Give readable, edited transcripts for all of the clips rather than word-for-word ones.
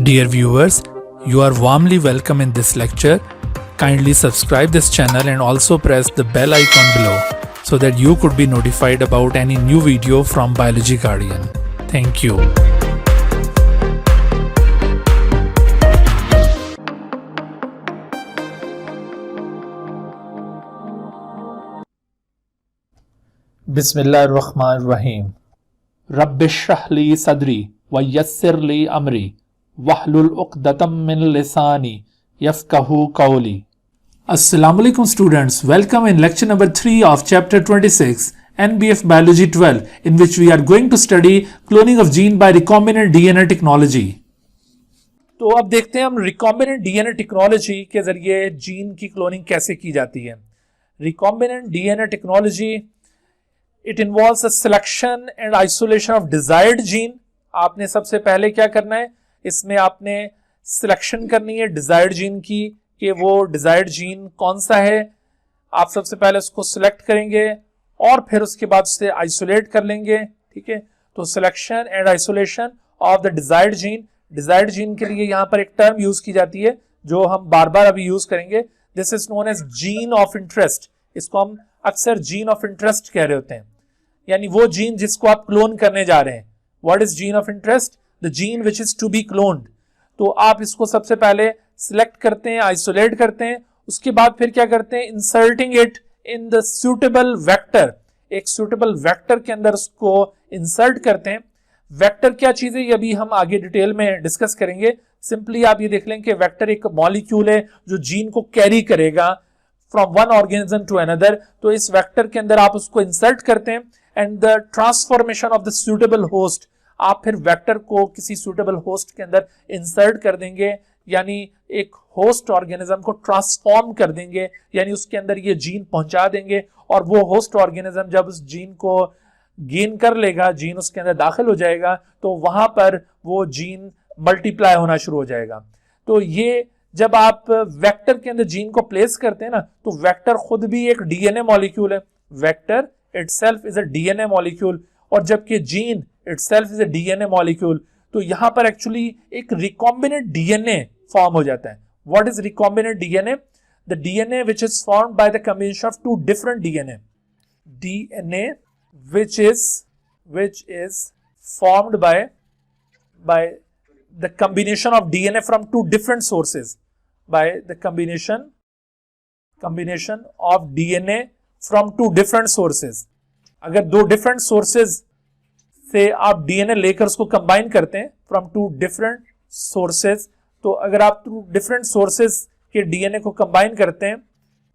Dear viewers, you are warmly welcome in this lecture. Kindly subscribe this channel and also press the bell icon below so that you could be notified about any new video from Biology Guardian. Thank you. बिस्मिल्लाहिर्रहमानिर्रहीम। रब्बिश्रह ली सदरी व यस्सिर ली अमरी वहलुल उक़दतम मिन लिसानी यफ़क़हू क़ौली। Assalamu alaikum students, welcome in lecture number 3 of chapter 26 NBF Biology 12, in which we are going to study cloning of gene by recombinant DNA technology. तो अब देखते हैं हम recombinant DNA technology के जरिए जीन की क्लोनिंग कैसे की जाती है। Recombinant DNA technology it involves a selection and isolation of desired gene. आपने सबसे पहले क्या करना है, इसमें आपने सिलेक्शन करनी है डिजायर्ड जीन की कि वो डिजायर्ड जीन कौन सा है। आप सबसे पहले उसको सिलेक्ट करेंगे और फिर उसके बाद उसे आइसोलेट कर लेंगे। ठीक है, तो selection and isolation of the desired gene. Desired gene के लिए यहाँ पर एक टर्म यूज की जाती है जो हम बार बार अभी यूज करेंगे। This is known as gene of interest. इसको हम अक्सर जीन ऑफ इंटरेस्ट कह रहे होते हैं, यानी वो जीन जिसको आप क्लोन करने जा रहे हैं। What is gene of interest? The gene which is to be cloned. तो आप इसको सबसे पहले सिलेक्ट करते हैं, आइसोलेट करते हैं, उसके बाद फिर क्या करते हैं, inserting it in the suitable vector. एक सूटेबल वेक्टर के अंदर उसको इंसर्ट करते हैं। वेक्टर क्या चीज है, ये अभी हम आगे डिटेल में डिस्कस करेंगे। सिंपली आप ये देख लें कि वेक्टर एक मॉलिक्यूल है जो जीन को कैरी करेगा from one organism to another. तो इस वेक्टर के अंदर आप उसको इंसर्ट करते हैं and the transformation of the suitable host. आप फिर वेक्टर को किसी सूटेबल होस्ट के अंदर इंसर्ट कर देंगे, यानी एक होस्ट ऑर्गेनिज्म को ट्रांसफॉर्म कर देंगे, यानी उसके अंदर ये जीन पहुंचा देंगे और वो होस्ट ऑर्गेनिज्म जब उस जीन को गेन कर लेगा, जीन उसके अंदर दाखिल हो जाएगा, तो वहां पर वो जीन मल्टीप्लाई होना शुरू हो जाएगा। तो ये जब आप वेक्टर के अंदर जीन को प्लेस करते हैं ना, तो वेक्टर खुद भी एक डीएनए मॉलिक्यूल है। Vector itself is a DNA molecule, और जबकि gene itself is a DNA molecule. तो यहां पर एक्चुअली एक रिकॉम्बिनेंट डीएनए फॉर्म हो जाता है। What is recombinant DNA? The DNA which is formed by the combination of two different DNA. DNA which is formed by the combination of DNA from two different sources, by the combination of DNA from two different sources। अगर दो different sources से आप DNA लेकर उसको combine करते हैं from two different sources, तो अगर आप two different sources के DNA को combine करते हैं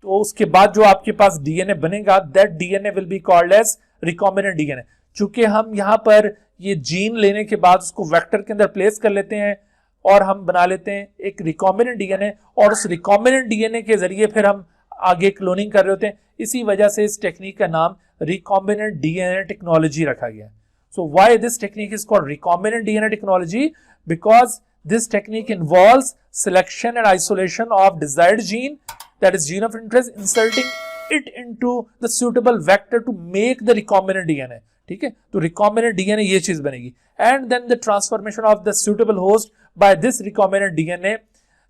तो उसके बाद जो आपके पास डीएनए बनेगा, that DNA will be called as recombinant DNA. चूंकि हम यहाँ पर ये जीन लेने के बाद उसको वेक्टर के अंदर प्लेस कर लेते हैं और हम बना लेते हैं एक रिकॉम्बिनेंट डीएनए, और उस रिकॉम्बिनेंट डीएनए के जरिए फिर हम आगे क्लोनिंग कर रहे होते हैं। इसी वजह से इस टेक्निक का नाम रिकॉम्बिनेंट डीएनए टेक्नोलॉजी रखा गया। So why this technique is called recombinant DNA technology? Because this technique involves selection and isolation of desired gene, that is gene of interest, inserting it into the suitable vector to make the recombinant DNA। ठीक है, तो recombinant DNA ये चीज बनेगी, and then the transformation of the suitable host by this recombinant DNA।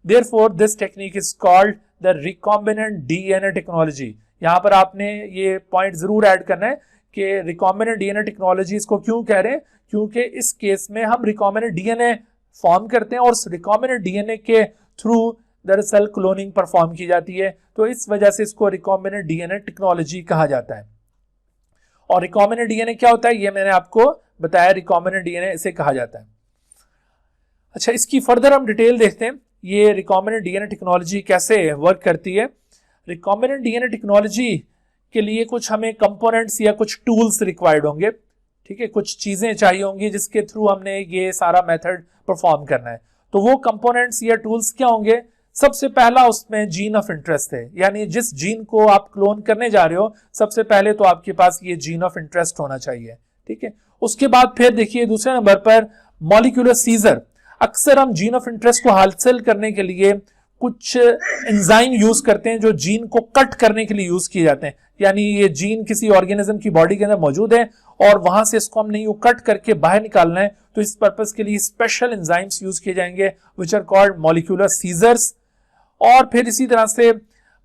therefore this technique is called the recombinant DNA technology। यहाँ पर आपने ये पॉइंट जरूर ऐड करना है कि recombinant DNA technology इसको क्यों कह रहे हैं, क्योंकि इस केस में हम recombinant DNA फॉर्म करते हैं और उस recombinant DNA के थ्रू दरअसल क्लोनिंग परफॉर्म की जाती है। तो इस वजह से इसको रिकॉम्बिनेंट डीएनए टेक्नोलॉजी कहा जाता है। और रिकॉम्बिनेंट डीएनए क्या होता है ये मैंने आपको बताया, रिकॉम्बिनेंट डीएनए इसे कहा जाता है। अच्छा, इसकी फर्दर हम डिटेल देखते हैं, ये रिकॉम्बिनेंट डीएनए टेक्नोलॉजी कैसे वर्क करती है। रिकॉम्बिनेंट डीएनए टेक्नोलॉजी के लिए कुछ हमें कंपोनेंट्स या कुछ टूल्स रिक्वायर्ड होंगे। ठीक है, कुछ चीजें चाहिए होंगी जिसके थ्रू हमने ये सारा मेथड परफॉर्म करना है। तो वो कंपोनेंट्स या टूल्स क्या होंगे? सबसे पहला उसमें जीन ऑफ इंटरेस्ट है, यानी जिस जीन को आप क्लोन करने जा रहे हो सबसे पहले तो आपके पास ये जीन ऑफ इंटरेस्ट होना चाहिए। ठीक है, उसके बाद फिर देखिए दूसरे नंबर पर मॉलिक्यूलर सीजर। अक्सर हम जीन ऑफ इंटरेस्ट को हासिल करने के लिए कुछ एंजाइम यूज करते हैं जो जीन को कट करने के लिए यूज किए जाते हैं, यानी ये जीन किसी ऑर्गेनिज्म की बॉडी के अंदर मौजूद है और वहां से इसको हमने यू कट करके बाहर निकालना है, तो इस पर्पस के लिए स्पेशल एंजाइम्स यूज किए जाएंगे which are called molecular scissors. और फिर इसी तरह से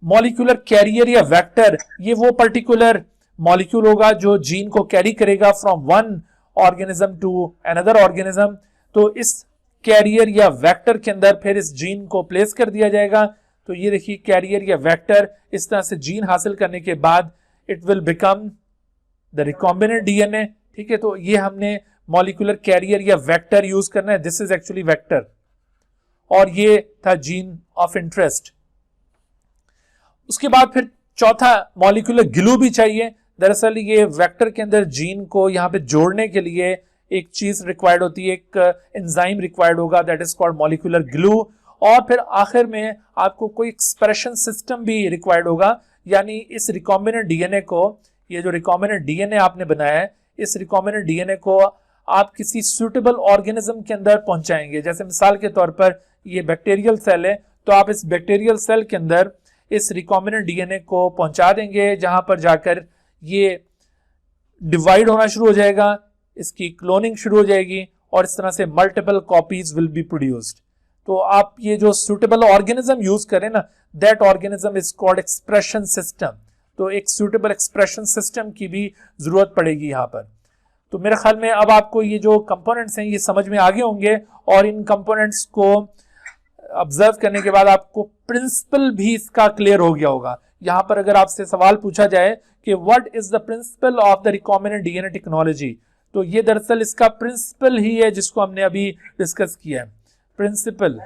मॉलिक्यूलर कैरियर या वेक्टर, ये वो पर्टिकुलर मॉलिक्यूल होगा जो जीन को कैरी करेगा from one organism to another organism. तो इस कैरियर या वेक्टर के अंदर फिर इस जीन को प्लेस कर दिया जाएगा। तो ये देखिए कैरियर या वेक्टर, इस तरह से जीन हासिल करने के बाद it will become the recombinant DNA. ठीक है, तो ये हमने मॉलिक्यूलर कैरियर या वेक्टर यूज करना है, दिस इज एक्चुअली वेक्टर, और ये था जीन ऑफ इंटरेस्ट। उसके बाद फिर चौथा मॉलिक्यूलर ग्लू भी चाहिए। दरअसल ये वेक्टर के अंदर जीन को यहां पे जोड़ने के लिए एक चीज रिक्वायर्ड होती है, एक एंजाइम रिक्वायर्ड होगा, that is called molecular glue. और फिर आखिर में आपको कोई एक्सप्रेशन सिस्टम भी रिक्वायर्ड होगा, यानी इस रिकॉम्बिनेंट डीएनए को, ये जो रिकॉम्बिनेंट डीएनए आपने बनाया है, इस रिकॉम्बिनेंट डीएनए को आप किसी सुटेबल ऑर्गेनिज्म के अंदर पहुंचाएंगे। जैसे मिसाल के तौर पर ये बैक्टीरियल सेल है, तो आप इस बैक्टीरियल सेल के अंदर इस रिकॉम्बिनेंट डीएनए को पहुंचा देंगे, जहां पर जाकर ये डिवाइड होना शुरू हो जाएगा, इसकी क्लोनिंग शुरू हो जाएगी और इस तरह से multiple copies will be produced. तो आप ये जो सुटेबल ऑर्गेनिज्म यूज करें ना, that organism is called expression system. तो एक सुटेबल एक्सप्रेशन सिस्टम की भी जरूरत पड़ेगी यहाँ पर। तो मेरे ख्याल में अब आपको ये जो कंपोनेंट्स हैं ये समझ में आ गए होंगे, और इन कंपोनेंट्स को ऑब्जर्व करने के बाद आपको प्रिंसिपल भी इसका क्लियर हो गया होगा। यहाँ पर अगर आपसे सवाल पूछा जाए कि what is the principle of the recombinant DNA technology, तो ये दरअसल इसका प्रिंसिपल ही है जिसको हमने अभी डिस्कस किया है, प्रिंसिपल।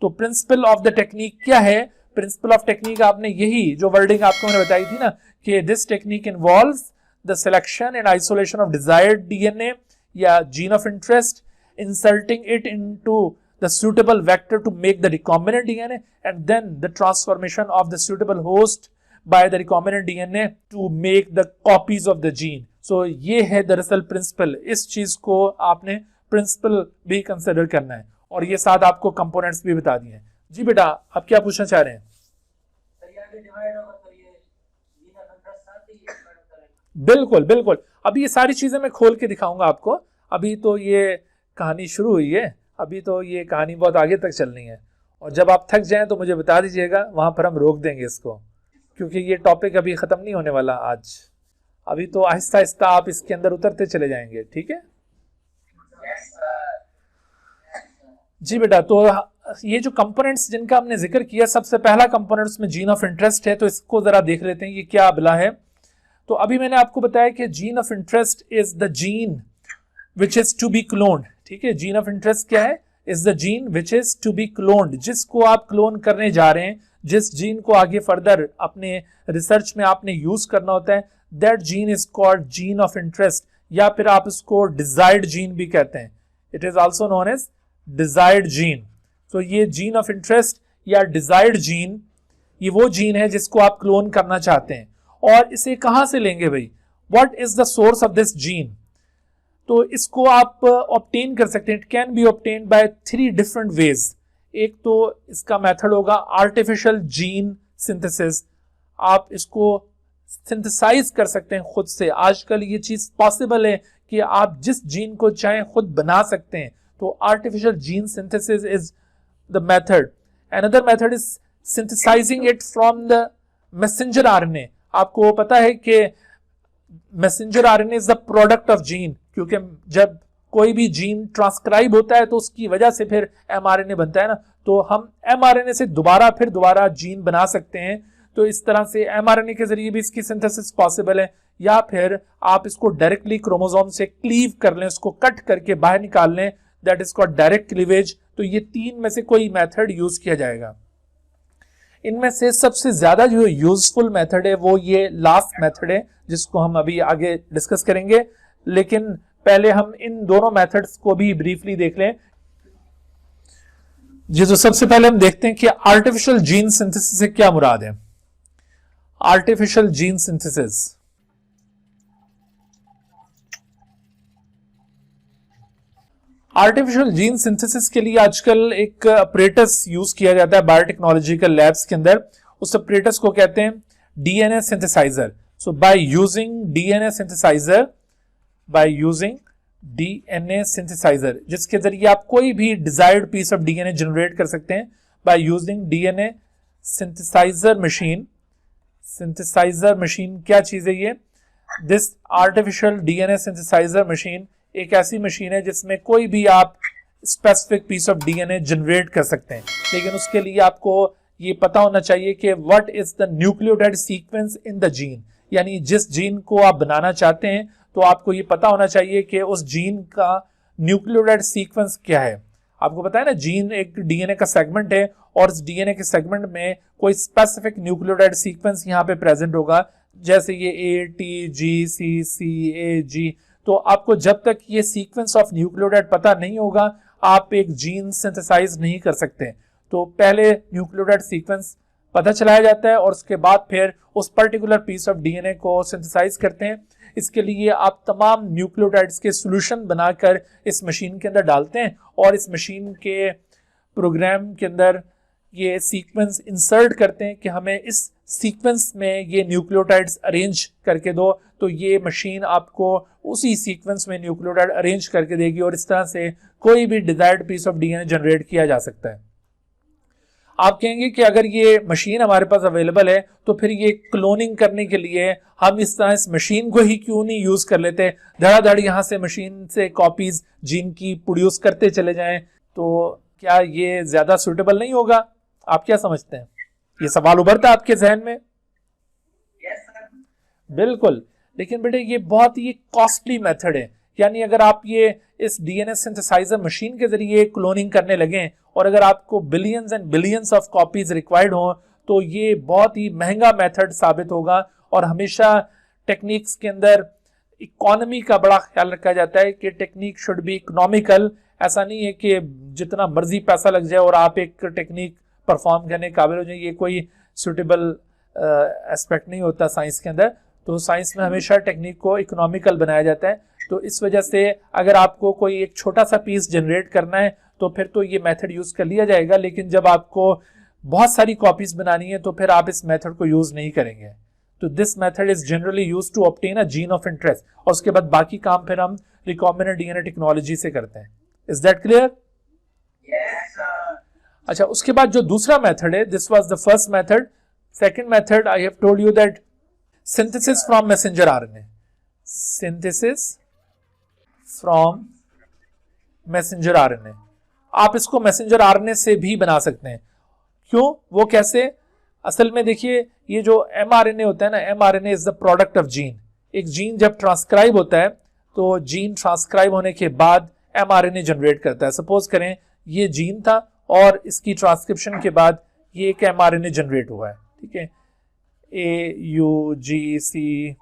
तो प्रिंसिपल ऑफ द टेक्निक क्या है? प्रिंसिपल ऑफ टेक्निक आपने यही जो वर्डिंग आपको मैंने बताई थी ना, कि this technique involves the selection and isolation of desired DNA या gene of interest, inserting it into the suitable vector to make the recombinant DNA, and then the transformation of the suitable host by the recombinant DNA to make the copies of the gene. So ये है दरअसल principal, इस चीज को आपने principal भी consider करना है, और ये साथ आपको कंपोनेंट्स भी बता दिए हैं। जी बेटा, आप क्या पूछना चाह रहे हैं? बिल्कुल बिल्कुल, अभी ये सारी चीजें मैं खोल के दिखाऊंगा आपको। अभी तो ये कहानी शुरू हुई है, अभी तो ये कहानी बहुत आगे तक चलनी है, और जब आप थक जाएं तो मुझे बता दीजिएगा, वहां पर हम रोक देंगे इसको, क्योंकि ये टॉपिक अभी खत्म नहीं होने वाला आज। अभी तो आहिस्ता आहिस्ता आप इसके अंदर उतरते चले जाएंगे, ठीक है जी बेटा। तो ये जो कंपोनेंट्स जिनका हमने जिक्र किया, सबसे पहला कंपोनेंट उसमें जीन ऑफ इंटरेस्ट है, तो इसको जरा देख लेते हैं ये क्या बला है। तो अभी मैंने आपको बताया कि gene of interest is the gene which is to be cloned. ठीक है, जीन ऑफ इंटरेस्ट क्या है? Is the gene which is to be cloned, जिसको आप क्लोन करने जा रहे हैं, जिस जीन को आगे फर्दर अपने रिसर्च में आपने यूज करना होता है, that gene is called gene of interest, या फिर आप इसको डिजायर्ड जीन भी कहते हैं। It is also known as desired gene. तो ये जीन ऑफ इंटरेस्ट या डिजायर्ड जीन, ये वो जीन है जिसको आप क्लोन करना चाहते हैं। और इसे कहां से लेंगे भाई? What is the source of this gene? तो इसको आप ऑब्टेन कर सकते हैं, it can be obtain bye 3 different ways. एक तो इसका मेथड होगा आर्टिफिशियल जीन सिंथेसिस, आप इसको सिंथेसाइज कर सकते हैं खुद से। आजकल ये चीज पॉसिबल है कि आप जिस जीन को चाहें खुद बना सकते हैं, तो artificial gene synthesis is the method. Another method is synthesising it from the messenger RNA. आपको पता है कि messenger RNA is the product of gene, क्योंकि जब कोई भी जीन ट्रांसक्राइब होता है तो उसकी वजह से फिर एमआरएनए बनता है ना, तो हम एमआरएनए से दोबारा जीन बना सकते हैं। तो इस तरह से एमआरएनए के जरिए भी इसकी सिंथेसिस पॉसिबल है, या फिर आप इसको डायरेक्टली क्रोमोसोम से क्लीव कर लें, उसको कट करके बाहर निकाल लें, that is called direct cleavage. तो ये 3 में से कोई मेथड यूज किया जाएगा। इनमें से सबसे ज्यादा जो यूजफुल मेथड है वो ये लास्ट मेथड है, जिसको हम अभी आगे डिस्कस करेंगे। लेकिन पहले हम इन दोनों मेथड्स को भी ब्रीफली देख लें। जी, तो सबसे पहले हम देखते हैं कि आर्टिफिशियल जीन सिंथेसिस से क्या मुराद है। Artificial gene synthesis, artificial gene synthesis के लिए आजकल एक अपरेटस यूज किया जाता है बायोटेक्नोलॉजिकल लैब्स के अंदर। उस अपरेटस को कहते हैं DNA synthesiser. So by using DNA synthesiser, जिसके जरिए आप कोई भी desired piece of DNA generate कर सकते हैं by using DNA synthesiser machine. Synthesiser machine क्या चीज है ये? This artificial DNA synthesiser machine एक ऐसी मशीन है जिसमें कोई भी आप specific piece of DNA generate कर सकते हैं, लेकिन उसके लिए आपको ये पता होना चाहिए कि what is the nucleotide sequence in the gene. यानी जिस जीन को आप बनाना चाहते हैं तो आपको ये पता होना चाहिए कि उस जीन का न्यूक्लियोटाइड सीक्वेंस क्या है। आपको पता है ना, जीन एक डीएनए का सेगमेंट है और इस डीएनए के सेगमेंट में कोई स्पेसिफिक न्यूक्लियोटाइड सीक्वेंस यहाँ पे प्रेजेंट होगा, जैसे ये ATGCCAG। तो आपको जब तक ये सीक्वेंस ऑफ न्यूक्लियोटाइड पता नहीं होगा आप एक जीन सिंथेसाइज नहीं कर सकते। तो पहले न्यूक्लियोटाइड सीक्वेंस पता चलाया जाता है और उसके बाद फिर उस पर्टिकुलर पीस ऑफ डीएनए को सिंथेसाइज करते हैं। इसके लिए आप तमाम न्यूक्लियोटाइड्स के सॉल्यूशन बनाकर इस मशीन के अंदर डालते हैं और इस मशीन के प्रोग्राम के अंदर ये सीक्वेंस इंसर्ट करते हैं कि हमें इस सीक्वेंस में ये न्यूक्लियोटाइड्स अरेंज करके दो। तो ये मशीन आपको उसी सीक्वेंस में न्यूक्लियोटाइड अरेंज करके देगी और इस तरह से कोई भी desired piece of DNA generate किया जा सकता है। आप कहेंगे कि अगर ये मशीन हमारे पास अवेलेबल है तो फिर ये क्लोनिंग करने के लिए हम इस तरह इस मशीन को ही क्यों नहीं यूज कर लेते, धड़ाधड़ यहाँ से मशीन से कॉपीज जीन की प्रोड्यूस करते चले जाएं, तो क्या ये ज्यादा सुटेबल नहीं होगा? आप क्या समझते हैं? ये सवाल उभरता है आपके जहन में? बिल्कुल, लेकिन बेटे ये बहुत ही कॉस्टली मेथड है। यानी अगर आप ये इस डीएनए सिंथेसाइजर मशीन के जरिए क्लोनिंग करने लगे और अगर आपको billions and billions of copies required हो तो ये बहुत ही महंगा मेथड साबित होगा। और हमेशा टेक्निक्स के अंदर इकोनॉमी का बड़ा ख्याल रखा जाता है कि टेक्निक शुड बी इकोनॉमिकल। ऐसा नहीं है कि जितना मर्जी पैसा लग जाए और आप एक टेक्निक परफॉर्म करने के काबिल हो जाए, ये कोई सुटेबल एस्पेक्ट नहीं होता साइंस के अंदर। तो साइंस में हमेशा टेक्निक को इकोनॉमिकल बनाया जाता है। तो इस वजह से अगर आपको कोई एक छोटा सा पीस जनरेट करना है तो फिर तो ये मेथड यूज कर लिया जाएगा, लेकिन जब आपको बहुत सारी कॉपीज बनानी है तो फिर आप इस मेथड को यूज नहीं करेंगे। तो this method is generally used to obtain a gene of interest और उसके बाद बाकी काम फिर हम रिकॉम्बिनेंट डीएनए टेक्नोलॉजी से करते हैं। Is that clear? अच्छा, उसके बाद जो दूसरा मेथड है, this was the first method. Second method I have told you that synthesis from messenger RNA. Synthesis from messenger RNA, आप इसको मैसेंजर आरएनए से भी बना सकते हैं। क्यों? वो कैसे? असल में देखिए, ये जो एमआरएनए होता है ना, mRNA is the product of gene. एक जीन जब ट्रांसक्राइब होता है तो जीन ट्रांसक्राइब होने के बाद एमआरएनए जनरेट करता है। सपोज करें ये जीन था और इसकी ट्रांसक्रिप्शन के बाद ये एक एमआरएनए जनरेट हुआ है, ठीक है, AUGCCAG,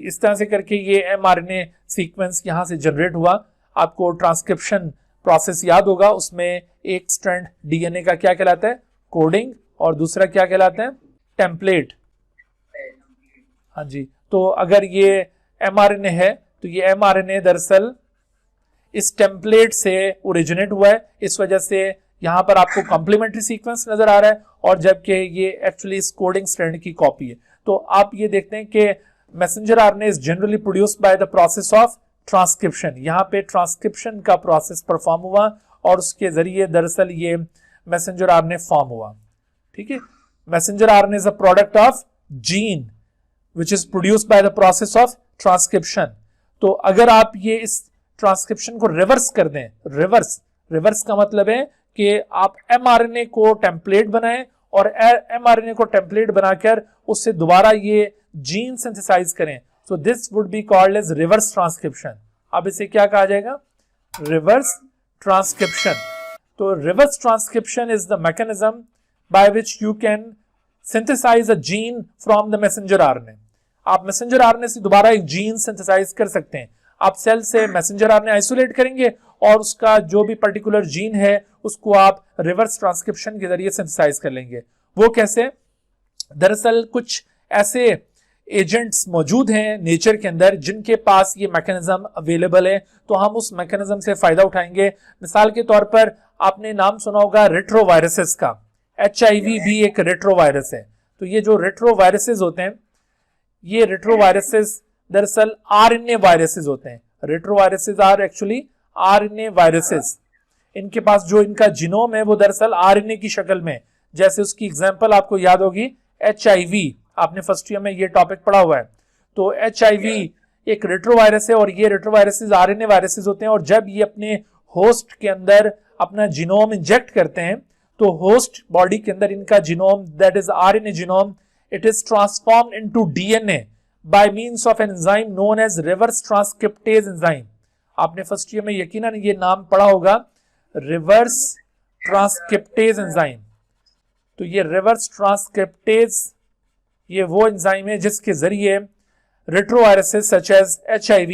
इस तरह से करके ये एमआरएनए सीक्वेंस यहां से जनरेट हुआ। आपको ट्रांसक्रिप्शन प्रोसेस याद होगा, उसमें एक स्ट्रैंड डीएनए का क्या कहलाता है? कोडिंग, और दूसरा क्या कहलाता है? टेम्पलेट। हाँ जी, तो अगर ये एमआरएनए है तो ये एमआरएनए दरअसल इस टेम्पलेट से ओरिजिनेट हुआ है। इस वजह से यहां पर आपको कॉम्प्लीमेंट्री सीक्वेंस नजर आ रहा है और जबकि ये एक्चुअली इस कोडिंग स्ट्रैंड की कॉपी है। तो आप ये देखते हैं कि messenger RNA is generally produced by the process of transcription. यहाँ पे ट्रांसक्रिप्शन का प्रोसेस परफॉर्म हुआ और उसके जरिए दरअसल ये मैसेंजर आरएनए फॉर्म हुआ, ठीक है। Messenger RNA is a product of gene which is produced by the process of transcription. तो अगर आप ये इस ट्रांसक्रिप्शन को रिवर्स कर दें, रिवर्स का मतलब है कि आप एमआरएनए को टेम्पलेट बनाएं और एमआरएनए को टेम्पलेट बनाकर उससे दोबारा ये जीन सिंथेसाइज करें, so this would be called as reverse transcription। अब इसे क्या कहा जाएगा? Reverse transcription. तो reverse transcription is the mechanism by which you can synthesize a gene from the messenger RNA। आप मैसेंजर आरएनए से दोबारा एक जीन सिंथेसाइज कर सकते हैं। आप सेल से मैसेंजर आरएनए आइसोलेट करेंगे और उसका जो भी पर्टिकुलर जीन है उसको आप रिवर्स ट्रांसक्रिप्शन के जरिए सिंथेसाइज कर लेंगे। वो कैसे? दरअसल कुछ ऐसे एजेंट्स मौजूद हैं नेचर के अंदर जिनके पास ये मैकेनिज्म अवेलेबल है, तो हम उस मैकेनिज्म से फायदा उठाएंगे। मिसाल के तौर पर आपने नाम सुना होगा रेट्रोवायरसेस का। HIV भी एक रेट्रोवायरस है। तो ये जो रेट्रोवायरसेस होते हैं, ये रेट्रोवायरसेस दरअसल RNA वायरसेस होते हैं। Retroviruses are actually RNA viruses. इनके पास जो इनका जीनोम है वो दरअसल RNA की शक्ल में, जैसे उसकी एग्जांपल आपको याद होगी HIV, आपने फर्स्ट ईयर में ये टॉपिक पढ़ा हुआ है। तो HIV एक रेट्रोवायरस है और ये रेट्रोवायरसेस RNA वायरसेस होते हैं, और जब ये अपने होस्ट के अंदर अपना जीनोम इंजेक्ट करते हैं तो होस्ट बॉडी के अंदर इनका genome, that is RNA genome, it is transformed into DNA by means of an enzyme known as reverse transcriptase enzyme. आपने फर्स्ट ईयर में यकीनन ये नाम पढ़ा होगा, रिवर्स ट्रांसक्रिप्टेज एंजाइम। तो ये रिवर्स ट्रांसक्रिप्टेज ये वो एंजाइम है जिसके जरिए रेट्रोवायरसेस सच एज HIV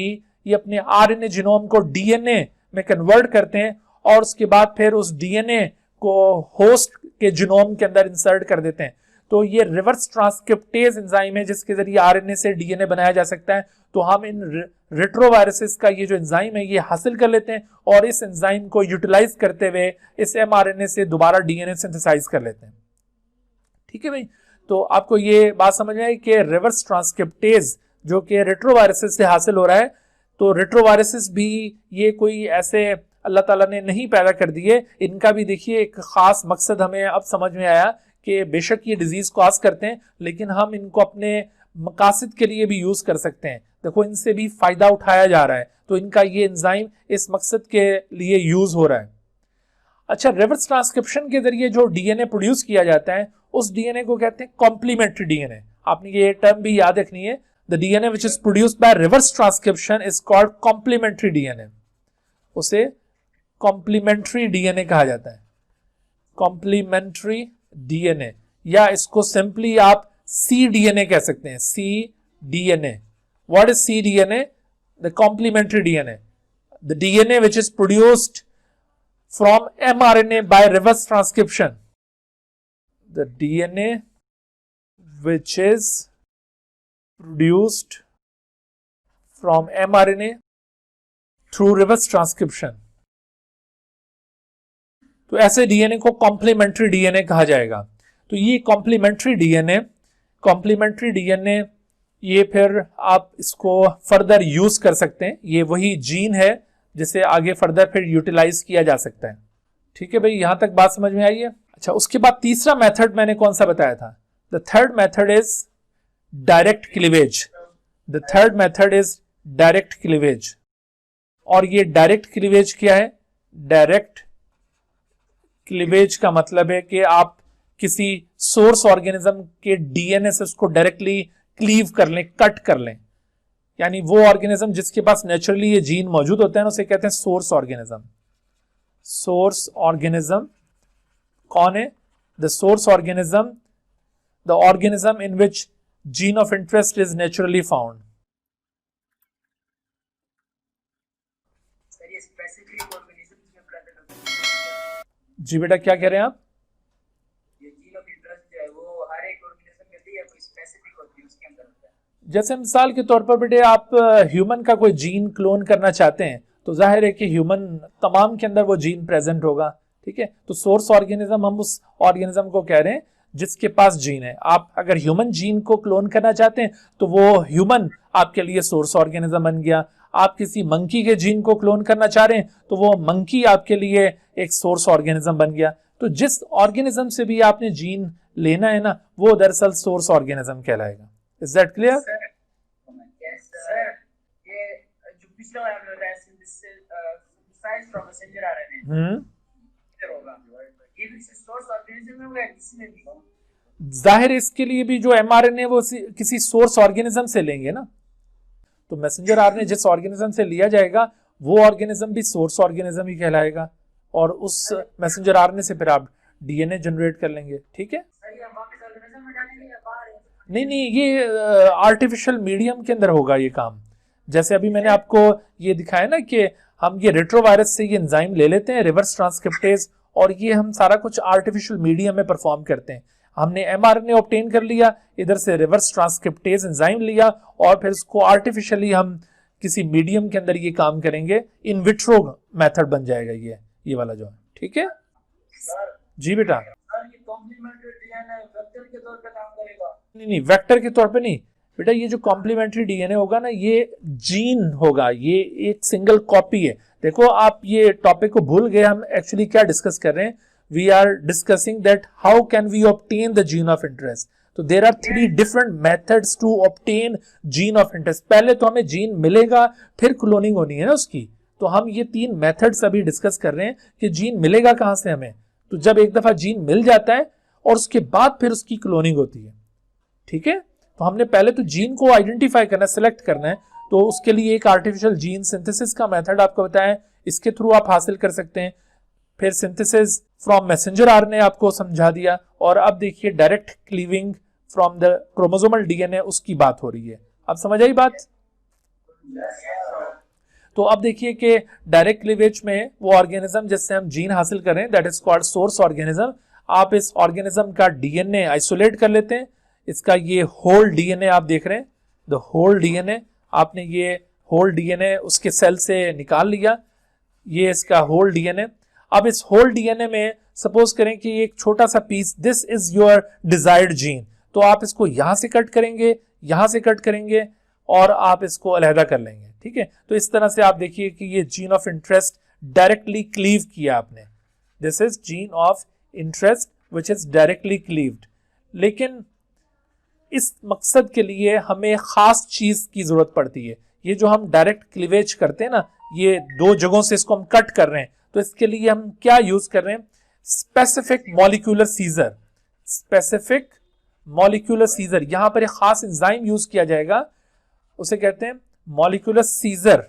ये अपने RNA जीनोम को DNA में कन्वर्ट करते हैं और उसके बाद फिर उस DNA को होस्ट के जीनोम के अंदर इंसर्ट कर देते हैं। तो ये रिवर्स ट्रांसक्रिप्टेज एंजाइम है जिसके जरिए RNA से DNA बनाया जा सकता है। तो हम इन रेट्रोवायरसेस का ये जो एंजाइम है ये हासिल कर लेते हैं और इस एंजाइम को यूटिलाइज करते हुए इस mRNA से दोबारा DNA सिंथेसाइज कर लेते हैं। ठीक है भाई, तो आपको ये बात समझ में आई कि रिवर्स ट्रांसक्रिप्टेज जो कि रेट्रोवायरसेस से हासिल हो रहा है। तो रेट्रोवायरसेस भी ये कोई ऐसे अल्लाह ताला ने नहीं पैदा कर दिए, इनका भी देखिए एक खास मकसद हमें अब समझ में आया कि बेशक ये डिजीज कॉज करते हैं लेकिन हम इनको अपने मकासद के लिए भी यूज कर सकते हैं। देखो इनसे भी फायदा उठाया जा रहा है, तो इनका ये एंजाइम इस मकसद के लिए यूज हो रहा है। अच्छा, रिवर्स ट्रांसक्रिप्शन के जरिए जो DNA प्रोड्यूस किया जाता है उस DNA को कहते हैं कॉम्प्लीमेंट्री DNA। आपने ये टर्म भी याद रखनी है, the DNA which is produced by reverse transcription is called complementary DNA। उसे कॉम्प्लीमेंट्री DNA कहा जाता है, कॉम्प्लीमेंट्री DNA, या इसको सिंपली आप cDNA कह सकते हैं, cDNA। What is cDNA? The complementary DNA, the DNA which is produced from mRNA by reverse transcription, the DNA which is produced from mRNA through reverse transcription। तो ऐसे DNA को complementary DNA कहा जाएगा। तो ये कॉम्प्लीमेंट्री DNA ये फिर आप इसको फर्दर यूज कर सकते हैं। ये वही जीन है जिसे आगे फर्दर फिर यूटिलाइज किया जा सकता है। ठीक है भाई, यहां तक बात समझ में आई है। अच्छा, उसके बाद तीसरा मेथड मैंने कौन सा बताया था? The third method is direct cleavage. The third method is direct cleavage. और ये डायरेक्ट क्लीवेज क्या है? डायरेक्ट क्लीवेज का मतलब है कि आप किसी सोर्स ऑर्गेनिज्म के DNA से उसको डायरेक्टली क्लीव कर लें, कट कर लें। यानी वो ऑर्गेनिज्म जिसके पास नेचुरली ये जीन मौजूद होते हैं उसे कहते हैं सोर्स ऑर्गेनिज्म। सोर्स ऑर्गेनिज्म कौन है? The source organism, the organism in which gene of interest is naturally found. जी बेटा, क्या कह रहे हैं आप? जैसे मिसाल के तौर पर बेटे आप ह्यूमन का कोई जीन क्लोन करना चाहते हैं तो जाहिर है कि ह्यूमन तमाम के अंदर वो जीन प्रेजेंट होगा। ठीक है, तो सोर्स ऑर्गेनिज्म हम उस ऑर्गेनिज्म को कह रहे हैं जिसके पास जीन है। आप अगर ह्यूमन जीन को क्लोन करना चाहते हैं तो वो ह्यूमन आपके लिए सोर्स ऑर्गेनिज्म बन गया। आप किसी मंकी के जीन को क्लोन करना चाह रहे हैं तो वो मंकी आपके लिए एक सोर्स ऑर्गेनिज्म बन गया। तो जिस ऑर्गेनिज्म से भी आपने जीन लेना है ना, वो दरअसल सोर्स ऑर्गेनिज्म कहलाएगा। Is that clear? Yes, sir. ये जो पिछला वाला हमने बताया synthesize from messenger RNA इधर होगा। ये भी सोर्स ऑर्गेनिज्म में होगा, इसमें भी। जाहिर है इसके लिए भी जो mRNA वो किसी सोर्स ऑर्गेनिज्म से लेंगे ना, तो मैसेंजर RNA जिस ऑर्गेनिज्म से लिया जाएगा वो ऑर्गेनिज्म भी सोर्स ऑर्गेनिज्म ही कहलाएगा और उस मैसेंजर RNA से फिर आप DNA जनरेट कर लेंगे। ठीक है, नहीं, ये आर्टिफिशियल मीडियम के अंदर होगा ये काम। जैसे अभी मैंने आपको ये दिखाया ना कि हम ये रेट्रोवायरस से ये एंजाइम ले लेते हैं रिवर्स ट्रांसक्रिप्टेज, और ये हम सारा कुछ आर्टिफिशियल मीडियम में परफॉर्म करते हैं। हमने mRNA ऑब्टेन कर लिया, इधर से रिवर्स ट्रांसक्रिप्टेज एंजाइम लिया और फिर उसको आर्टिफिशियली हम किसी मीडियम के अंदर ये काम करेंगे, इन विट्रो मेथड बन जाएगा ये वाला जो है, ठीक है जी बेटा। ये कॉम्प्लीमेंट्री डीएनए वेक्टर के तौर पे काम करेगा? नहीं, वेक्टर के तौर पे नहीं बेटा, ये जो कॉम्प्लीमेंट्री डीएनए होगा ना, ये जीन होगा, ये एक सिंगल कॉपी है। देखो आप ये टॉपिक को भूल गए, हम एक्चुअली क्या डिस्कस कर रहे हैं, we are discussing that how can we obtain the gene of interest. तो there are 3 different methods to obtain gene of interest. पहले तो हमें जीन मिलेगा, फिर क्लोनिंग होनी है ना उसकी। तो हम ये 3 मेथड्स अभी डिस्कस कर रहे हैं कि जीन मिलेगा कहां से हमें। तो जब एक दफा जीन मिल जाता है और उसके बाद फिर उसकी क्लोनिंग होती है, ठीक है। तो हमने पहले तो जीन को आइडेंटिफाई करना है, सिलेक्ट करना है। तो उसके लिए एक आर्टिफिशियल जीन सिंथेसिस का मेथड आपको बताया, इसके थ्रू आप हासिल कर सकते हैं। फिर सिंथेसिस फ्रॉम मैसेंजर आरएनए आपको समझा दिया, और अब देखिए direct cleaving from the chromosomal DNA, उसकी बात हो रही है। अब समझ आई बात? तो अब देखिए कि डायरेक्ट क्लीवेज में वो ऑर्गेनिज्म जिससे हम जीन हासिल कर रहे हैं, that is called source organism. आप इस ऑर्गेनिज्म का डीएनए आइसोलेट कर लेते हैं। इसका ये होल डीएनए आप देख रहे हैं, द होल डीएनए, आपने ये होल डीएनए उसके सेल से निकाल लिया, ये इसका होल डीएनए। अब इस होल डीएनए में सपोज करें कि एक छोटा सा piece, this is your desired gene, तो आप इसको यहां से कट करेंगे, यहां से कट करेंगे और आप इसको अलहदा कर लेंगे, ठीक है। तो इस तरह से आप देखिए कि ये gene of interest directly cleave किया आपने, this is gene of interest which is directly cleaved. लेकिन इस मकसद के लिए हमें खास चीज की जरूरत पड़ती है। ये जो हम डायरेक्ट क्लीवेज करते हैं ना, ये 2 जगहों से इसको हम कट कर रहे हैं, तो इसके लिए हम क्या यूज कर रहे हैं, specific molecular scissor. Specific molecular scissor, यहां पर एक खास एंजाइम यूज किया जाएगा, उसे कहते हैं मॉलिक्यूलर सीजर।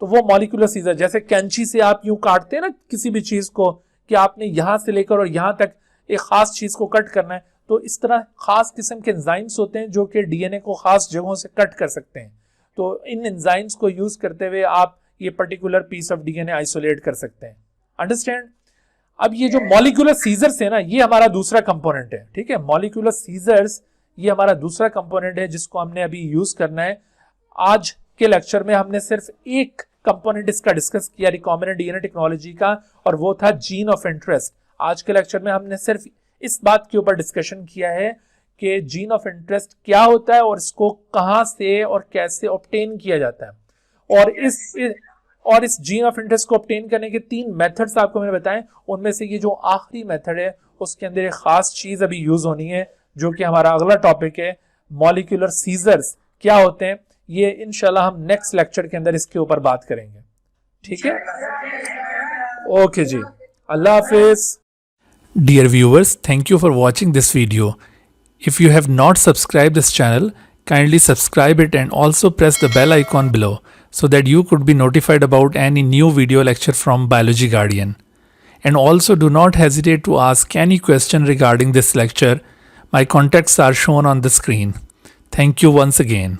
तो वो मॉलिक्यूलर सीजर, जैसे कैंची से आप यूं काटते हैं ना किसी भी चीज को, कि आपने यहां से लेकर और यहां तक एक खास चीज को कट करना है, तो इस तरह खास किस्म के एंजाइम्स होते हैं जो कि डीएनए को खास जगहों से कट कर सकते हैं। तो इन एंजाइम्स को यूज करते हुए आप ये particular piece of DNA isolate कर सकते हैं। अंडरस्टैंड? अब ये जो मॉलिक्यूलर सीजर्स है ना, ये हमारा दूसरा कंपोनेंट है, ठीक है। मॉलिक्यूलर सीजर्स ये हमारा दूसरा कंपोनेंट है जिसको हमने अभी यूज करना है। आज के लेक्चर में हमने सिर्फ एक कंपोनेंट इसका डिस्कस किया रिकॉम्बिनेंट डीएनए टेक्नोलॉजी का, और वो था जीन ऑफ इंटरेस्ट। आज के लेक्चर में हमने सिर्फ इस बात के ऊपर डिस्कशन किया है कि जीन ऑफ इंटरेस्ट क्या होता है और इसको कहां से और कैसे ऑब्टेन किया जाता है। और इस जीन ऑफ इंटरेस्ट को ऑब्टेन करने के 3 मेथड्स आपको मैंने बताए। उनमें से ये जो आखिरी मेथड है उसके अंदर एक खास चीज अभी यूज होनी है, जो कि हमारा अगला टॉपिक है, मॉलिक्यूलर सीजर्स क्या होते हैं। ये इंशाल्लाह हम नेक्स्ट लेक्चर के अंदर इसके ऊपर बात करेंगे, ठीक है। Okay ji, Allah Hafiz. Dear viewers, thank you for watching this video. If you have not subscribed this channel, kindly subscribe it and also press the bell icon below so that you could be notified about any new video lecture from Biology Guardian. And also do not hesitate to ask any question regarding this lecture. My contacts are shown on the screen. Thank you once again.